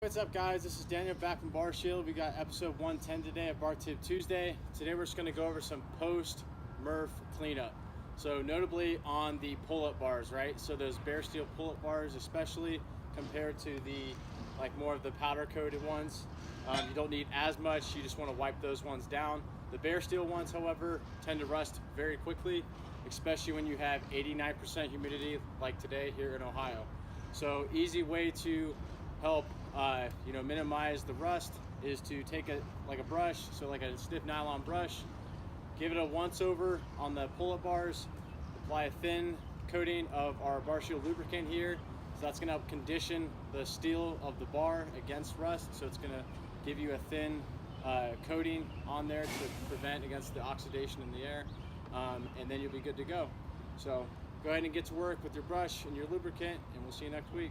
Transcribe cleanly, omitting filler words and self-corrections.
What's up, guys? This is Daniel back from Bar Shield. We got episode 110 today at Bar Tip Tuesday. Today we're just going to go over some post Murph cleanup. So notably on the pull-up bars, right? So those bare steel pull-up bars, especially compared to the more of the powder coated ones, you don't need as much. You just want to wipe those ones down. The bare steel ones, however, tend to rust very quickly, especially when you have 89% humidity like today here in Ohio. So easy way to help minimize the rust is to take a brush, so like a stiff nylon brush, give it a once over on the pull-up bars, apply a thin coating of our Bar Shield lubricant here. So that's going to help condition the steel of the bar against rust. So it's going to give you a thin coating on there to prevent against the oxidation in the air, and then you'll be good to go. So go ahead and get to work with your brush and your lubricant, and we'll see you next week.